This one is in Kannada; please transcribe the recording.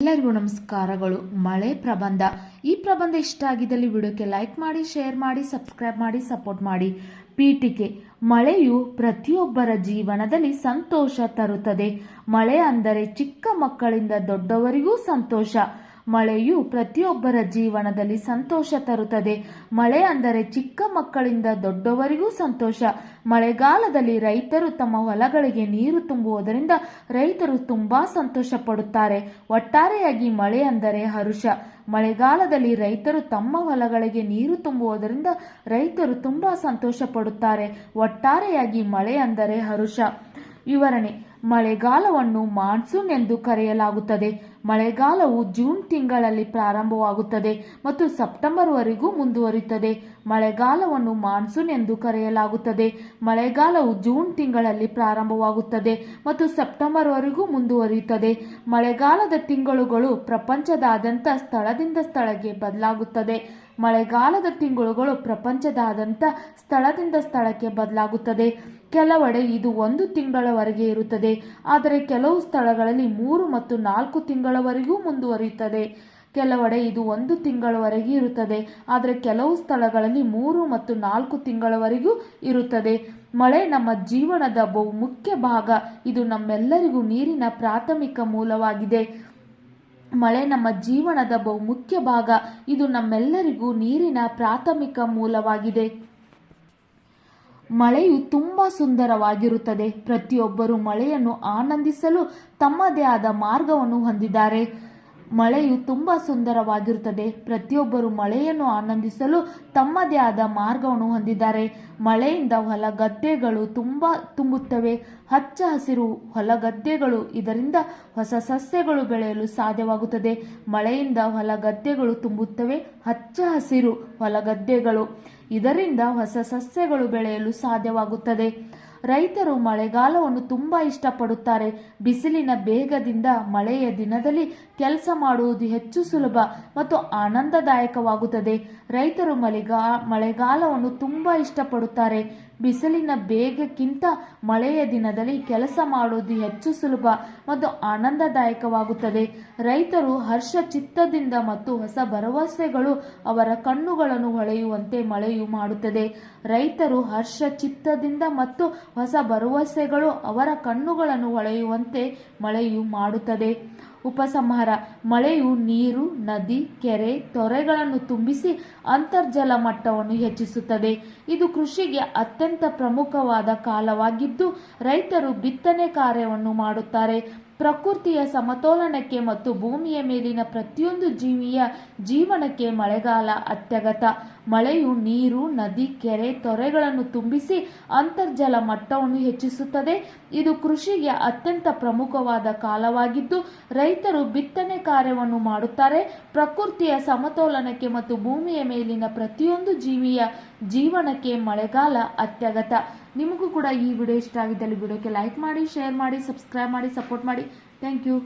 ಎಲ್ಲರಿಗೂ ನಮಸ್ಕಾರಗಳು. ಮಳೆ ಪ್ರಬಂಧ. ಈ ಪ್ರಬಂಧ ಇಷ್ಟ ಆಗಿದ್ದಲ್ಲಿ ವಿಡಿಯೋಕ್ಕೆ ಲೈಕ್ ಮಾಡಿ, ಶೇರ್ ಮಾಡಿ, ಸಬ್ಸ್ಕ್ರೈಬ್ ಮಾಡಿ, ಸಪೋರ್ಟ್ ಮಾಡಿ. ಪೀಠಿಕೆ. ಮಳೆಯು ಪ್ರತಿಯೊಬ್ಬರ ಜೀವನದಲ್ಲಿ ಸಂತೋಷ ತರುತ್ತದೆ. ಮಳೆ ಅಂದರೆ ಚಿಕ್ಕ ಮಕ್ಕಳಿಂದ ದೊಡ್ಡವರಿಗೂ ಸಂತೋಷ. ಮಳೆಯು ಪ್ರತಿಯೊಬ್ಬರ ಜೀವನದಲ್ಲಿ ಸಂತೋಷ ತರುತ್ತದೆ. ಮಳೆ ಅಂದರೆ ಚಿಕ್ಕ ಮಕ್ಕಳಿಂದ ದೊಡ್ಡವರಿಗೂ ಸಂತೋಷ. ಮಳೆಗಾಲದಲ್ಲಿ ರೈತರು ತಮ್ಮ ಹೊಲಗಳಿಗೆ ನೀರು ತುಂಬುವುದರಿಂದ ರೈತರು ತುಂಬಾ ಸಂತೋಷ ಪಡುತ್ತಾರೆ. ಒಟ್ಟಾರೆಯಾಗಿ ಮಳೆ ಅಂದರೆ ಹರುಷ. ಮಳೆಗಾಲದಲ್ಲಿ ರೈತರು ತಮ್ಮ ಹೊಲಗಳಿಗೆ ನೀರು ತುಂಬುವುದರಿಂದ ರೈತರು ತುಂಬಾ ಸಂತೋಷ ಪಡುತ್ತಾರೆ. ಒಟ್ಟಾರೆಯಾಗಿ ಮಳೆ ಅಂದರೆ ಹರುಷ. ವಿವರಣೆ. ಮಳೆಗಾಲವನ್ನು ಮಾನ್ಸೂನ್ ಎಂದು ಕರೆಯಲಾಗುತ್ತದೆ. ಮಳೆಗಾಲವು ಜೂನ್ ತಿಂಗಳಲ್ಲಿ ಪ್ರಾರಂಭವಾಗುತ್ತದೆ ಮತ್ತು ಸೆಪ್ಟೆಂಬರ್ ವರೆಗೂ ಮುಂದುವರಿಯುತ್ತದೆ. ಮಳೆಗಾಲವನ್ನು ಮಾನ್ಸೂನ್ ಎಂದು ಕರೆಯಲಾಗುತ್ತದೆ. ಮಳೆಗಾಲವು ಜೂನ್ ತಿಂಗಳಲ್ಲಿ ಪ್ರಾರಂಭವಾಗುತ್ತದೆ ಮತ್ತು ಸೆಪ್ಟೆಂಬರ್ ವರೆಗೂ ಮುಂದುವರಿಯುತ್ತದೆ. ಮಳೆಗಾಲದ ತಿಂಗಳುಗಳು ಪ್ರಪಂಚದಾದ್ಯಂತ ಸ್ಥಳದಿಂದ ಸ್ಥಳಕ್ಕೆ ಬದಲಾಗುತ್ತದೆ. ಮಳೆಗಾಲದ ತಿಂಗಳುಗಳು ಪ್ರಪಂಚದಾದ್ಯಂತ ಸ್ಥಳದಿಂದ ಸ್ಥಳಕ್ಕೆ ಬದಲಾಗುತ್ತದೆ. ಕೆಲವೆಡೆ ಇದು 1 ತಿಂಗಳವರೆಗೆ ಇರುತ್ತದೆ, ಆದರೆ ಕೆಲವು ಸ್ಥಳಗಳಲ್ಲಿ 3 ಮತ್ತು 4 ತಿಂಗಳವರೆಗೂ ಮುಂದುವರಿಯುತ್ತದೆ. ಕೆಲವೆಡೆ ಇದು 1 ತಿಂಗಳವರೆಗೆ ಇರುತ್ತದೆ, ಆದರೆ ಕೆಲವು ಸ್ಥಳಗಳಲ್ಲಿ 3 ಮತ್ತು 4 ತಿಂಗಳವರೆಗೂ ಇರುತ್ತದೆ. ಮಳೆ ನಮ್ಮ ಜೀವನದ ಬಹುಮುಖ್ಯ ಭಾಗ. ಇದು ನಮ್ಮೆಲ್ಲರಿಗೂ ನೀರಿನ ಪ್ರಾಥಮಿಕ ಮೂಲವಾಗಿದೆ. ಮಳೆ ನಮ್ಮ ಜೀವನದ ಬಹುಮುಖ್ಯ ಭಾಗ. ಇದು ನಮ್ಮೆಲ್ಲರಿಗೂ ನೀರಿನ ಪ್ರಾಥಮಿಕ ಮೂಲವಾಗಿದೆ. ಮಳೆಯು ತುಂಬಾ ಸುಂದರವಾಗಿರುತ್ತದೆ. ಪ್ರತಿಯೊಬ್ಬರು ಮಳೆಯನ್ನು ಆನಂದಿಸಲು ತಮ್ಮದೇ ಆದ ಮಾರ್ಗವನ್ನು ಹೊಂದಿದ್ದಾರೆ. ಮಳೆಯು ತುಂಬಾ ಸುಂದರವಾಗಿರುತ್ತದೆ. ಪ್ರತಿಯೊಬ್ಬರು ಮಳೆಯನ್ನು ಆನಂದಿಸಲು ತಮ್ಮದೇ ಆದ ಮಾರ್ಗವನ್ನು ಹೊಂದಿದ್ದಾರೆ. ಮಳೆಯಿಂದ ಹೊಲಗದ್ದೆಗಳು ತುಂಬುತ್ತವೆ. ಹಚ್ಚ ಹಸಿರು ಹೊಲಗದ್ದೆಗಳು. ಇದರಿಂದ ಹೊಸ ಸಸ್ಯಗಳು ಬೆಳೆಯಲು ಸಾಧ್ಯವಾಗುತ್ತದೆ. ಮಳೆಯಿಂದ ಹೊಲಗದ್ದೆಗಳು ತುಂಬುತ್ತವೆ. ಹಚ್ಚ ಹಸಿರು ಹೊಲಗದ್ದೆಗಳು. ಇದರಿಂದ ಹೊಸ ಸಸ್ಯಗಳು ಬೆಳೆಯಲು ಸಾಧ್ಯವಾಗುತ್ತದೆ. ರೈತರು ಮಳೆಗಾಲವನ್ನು ತುಂಬಾ ಇಷ್ಟಪಡುತ್ತಾರೆ. ಬಿಸಿಲಿನ ಬೇಗದಿಂದ ಮಳೆಯ ದಿನದಲ್ಲಿ ಕೆಲಸ ಮಾಡುವುದು ಹೆಚ್ಚು ಸುಲಭ ಮತ್ತು ಆನಂದದಾಯಕವಾಗುತ್ತದೆ. ರೈತರು ಮಳೆಗಾಲವನ್ನು ತುಂಬಾ ಇಷ್ಟಪಡುತ್ತಾರೆ. ಬಿಸಿಲಿನ ಬೇಗಕ್ಕಿಂತ ಮಳೆಯ ದಿನದಲ್ಲಿ ಕೆಲಸ ಮಾಡುವುದು ಹೆಚ್ಚು ಸುಲಭ ಮತ್ತು ಆನಂದದಾಯಕವಾಗುತ್ತದೆ. ರೈತರು ಹರ್ಷ ಚಿತ್ತದಿಂದ ಮತ್ತು ಹೊಸ ಭರವಸೆಗಳು ಅವರ ಕಣ್ಣುಗಳನ್ನು ಹೊಳೆಯುವಂತೆ ಮಳೆಯು ಮಾಡುತ್ತದೆ. ರೈತರು ಹರ್ಷ ಚಿತ್ತದಿಂದ ಮತ್ತು ಹೊಸ ಭರವಸೆಗಳು ಅವರ ಕಣ್ಣುಗಳನ್ನು ಹೊಳೆಯುವಂತೆ ಮಳೆಯು ಮಾಡುತ್ತದೆ. ಉಪಸಂಹಾರ. ಮಳೆಯು ನೀರು, ನದಿ, ಕೆರೆ, ತೊರೆಗಳನ್ನು ತುಂಬಿಸಿ ಅಂತರ್ಜಲ ಮಟ್ಟವನ್ನು ಹೆಚ್ಚಿಸುತ್ತದೆ. ಇದು ಕೃಷಿಗೆ ಅತ್ಯಂತ ಪ್ರಮುಖವಾದ ಕಾಲವಾಗಿದ್ದು ರೈತರು ಬಿತ್ತನೆ ಕಾರ್ಯವನ್ನು ಮಾಡುತ್ತಾರೆ. ಪ್ರಕೃತಿಯ ಸಮತೋಲನಕ್ಕೆ ಮತ್ತು ಭೂಮಿಯ ಮೇಲಿನ ಪ್ರತಿಯೊಂದು ಜೀವಿಯ ಜೀವನಕ್ಕೆ ಮಳೆಗಾಲ ಅತ್ಯಗತ್ಯ. ಮಳೆಯು ನೀರು, ನದಿ, ಕೆರೆ, ತೊರೆಗಳನ್ನು ತುಂಬಿಸಿ ಅಂತರ್ಜಲ ಮಟ್ಟವನ್ನು ಹೆಚ್ಚಿಸುತ್ತದೆ. ಇದು ಕೃಷಿಗೆ ಅತ್ಯಂತ ಪ್ರಮುಖವಾದ ಕಾಲವಾಗಿದ್ದು ರೈತರು ಬಿತ್ತನೆ ಕಾರ್ಯವನ್ನು ಮಾಡುತ್ತಾರೆ. ಪ್ರಕೃತಿಯ ಸಮತೋಲನಕ್ಕೆ ಮತ್ತು ಭೂಮಿಯ ಮೇಲಿನ ಪ್ರತಿಯೊಂದು ಜೀವಿಯ ಜೀವನಕ್ಕೆ ಮಳೆಗಾಲ ಅತ್ಯಗತ್ಯ. ನಿಮಗೂ ಕೂಡ ಈ ವಿಡಿಯೋ ಇಷ್ಟ ಆಗಿದ್ದಲ್ಲಿ ವಿಡಿಯೋಕ್ಕೆ ಲೈಕ್ ಮಾಡಿ, ಶೇರ್ ಮಾಡಿ, ಸಬ್ಸ್ಕ್ರೈಬ್ ಮಾಡಿ, ಸಪೋರ್ಟ್ ಮಾಡಿ. Thank you.